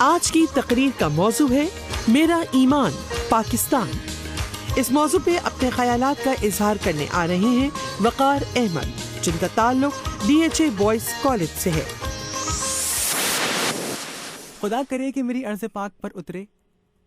آج کی تقریر کا موضوع ہے میرا ایمان پاکستان۔ اس موضوع پہ اپنے خیالات کا اظہار کرنے آ رہے ہیں وقار احمد، جن کا تعلق DHA بوائز کالج سے ہے۔ خدا کرے کہ میری ارض پاک پر اترے،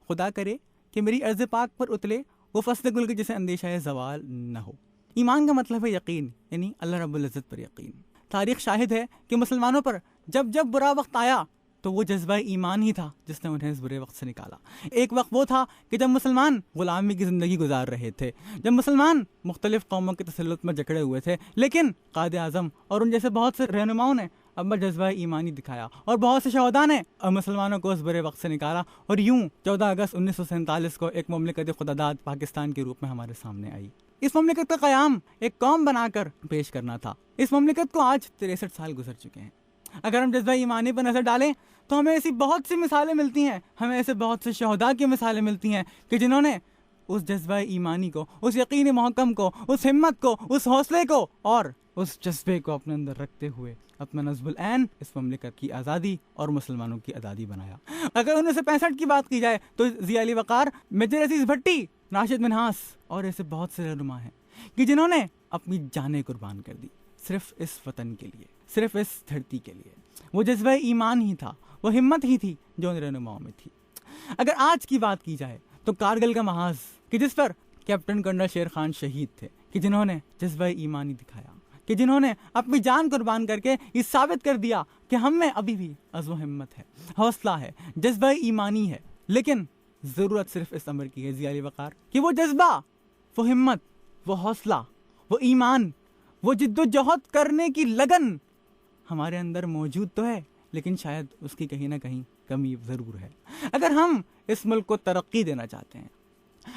خدا کرے کہ میری ارض پاک پر اترے وہ فصل گل کے جسے اندیشہ زوال نہ ہو۔ ایمان کا مطلب ہے یقین، یعنی اللہ رب العزت پر یقین۔ تاریخ شاہد ہے کہ مسلمانوں پر جب برا وقت آیا تو وہ جذبہ ایمان ہی تھا جس نے انہیں اس برے وقت سے نکالا۔ ایک وقت وہ تھا کہ جب مسلمان غلامی کی زندگی گزار رہے تھے، جب مسلمان مختلف قوموں کے تسلط میں جکڑے ہوئے تھے، لیکن قائد اعظم اور ان جیسے بہت سے رہنماؤں نے اب جذبہ ایمانی دکھایا اور بہت سے شہداء نے مسلمانوں کو اس برے وقت سے نکالا، اور یوں 14 اگست 1947 کو ایک مملکت خداداد پاکستان کے روپ میں ہمارے سامنے آئی۔ اس مملکت کا قیام ایک قوم بنا کر پیش کرنا تھا۔ اس مملکت کو آج 63 سال گزر چکے ہیں۔ اگر ہم جذبہ ایمانی پر نظر ڈالیں تو ہمیں ایسی بہت سی مثالیں ملتی ہیں، ہمیں ایسے بہت سے شہداء کی مثالیں ملتی ہیں کہ جنہوں نے اس جذبہ ایمانی کو، اس یقین محکم کو، اس ہمت کو، اس حوصلے کو اور اس جذبے کو اپنے اندر رکھتے ہوئے اپنا نصب العین اس مملکت کی آزادی اور مسلمانوں کی آزادی بنایا۔ اگر 1965 کی بات کی جائے تو ضیاء علی وقار، میجر عزیز بھٹی، راشد منہاس اور ایسے بہت سے رہنما ہیں کہ جنہوں نے اپنی جانیں قربان کر دی صرف اس وطن کے لیے، صرف اس دھرتی کے لیے۔ وہ جذبہ ایمان ہی تھا، وہ ہمت ہی تھی جو ان رہنماؤں میں تھی۔ اگر آج کی بات کی جائے تو کارگل کا محاذ کہ جس پر کیپٹن کرنل شیر خان شہید تھے، کہ جنہوں نے جذبہ ایمانی دکھایا، کہ جنہوں نے اپنی جان قربان کر کے یہ ثابت کر دیا کہ ہم میں ابھی بھی عزم و ہمت ہے، حوصلہ ہے، جذبہ ایمانی ہے، لیکن ضرورت صرف اس امر کی ہے ضیاء علی وقار کہ وہ جذبہ، وہ ہمت، وہ حوصلہ، وہ ایمان، وہ جد و جہد کرنے کی لگن ہمارے اندر موجود تو ہے، لیکن شاید اس کی کہیں نہ کہیں کمی ضرور ہے۔ اگر ہم اس ملک کو ترقی دینا چاہتے ہیں،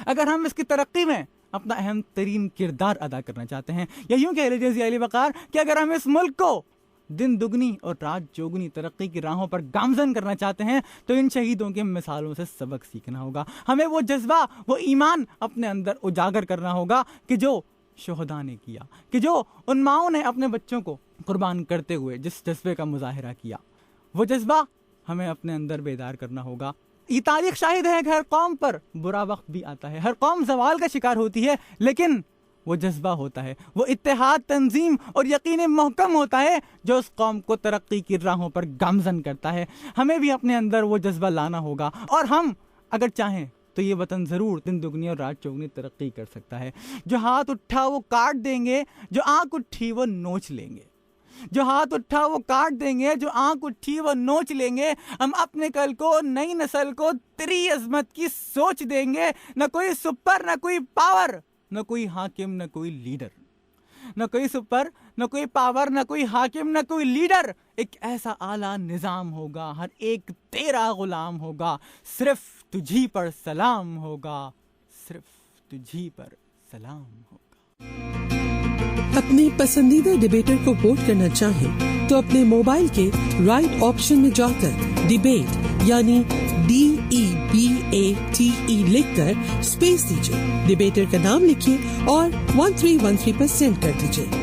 اگر ہم اس کی ترقی میں اپنا اہم ترین کردار ادا کرنا چاہتے ہیں، یا یوں کہہ لیجیے ضیاء علی وقار کہ اگر ہم اس ملک کو دن دگنی اور رات چوگنی ترقی کی راہوں پر گامزن کرنا چاہتے ہیں تو ان شہیدوں کے مثالوں سے سبق سیکھنا ہوگا۔ ہمیں وہ جذبہ، وہ ایمان اپنے اندر اجاگر کرنا ہوگا کہ جو شہداء نے کیا، کہ جو ان ماؤں نے اپنے بچوں کو قربان کرتے ہوئے جس جذبے کا مظاہرہ کیا، وہ جذبہ ہمیں اپنے اندر بیدار کرنا ہوگا۔ یہ تاریخ شاہد ہے کہ ہر قوم پر برا وقت بھی آتا ہے، ہر قوم زوال کا شکار ہوتی ہے، لیکن وہ جذبہ ہوتا ہے، وہ اتحاد، تنظیم اور یقین محکم ہوتا ہے جو اس قوم کو ترقی کی راہوں پر گامزن کرتا ہے۔ ہمیں بھی اپنے اندر وہ جذبہ لانا ہوگا، اور ہم اگر چاہیں تو یہ وطن ضرور دن دگنی اور رات چوگنی ترقی کر سکتا ہے۔ جو ہاتھ اٹھا وہ کاٹ دیں گے، جو آنکھ اٹھی وہ نوچ لیں گے۔ جو ہاتھ اٹھا وہ کاٹ دیں گے، جو آنکھ اٹھی وہ نوچ لیں گے۔ ہم اپنے کل کو، نئی نسل کو تیری عظمت کی سوچ دیں گے۔ نہ کوئی سپر، نہ کوئی پاور، نہ کوئی حاکم، نہ کوئی لیڈر، نہ کوئی سپر، نہ کوئی پاور، نہ کوئی حاکم، نہ کوئی لیڈر۔ ایک ایسا اعلیٰ نظام ہوگا، ہر ایک تیرا غلام ہوگا، صرف تجھی پر سلام ہوگا، صرف تجھی پر سلام ہوگا۔ اپنے پسندیدہ ڈیبیٹر کو ووٹ کرنا چاہیں تو اپنے موبائل کے رائٹ آپشن میں جا کر ڈیبیٹ یعنی DEBATE لکھ کر اسپیس دیجیے، ڈیبیٹر کا نام لکھیے اور 1313 پر سینڈ کر دیجیے۔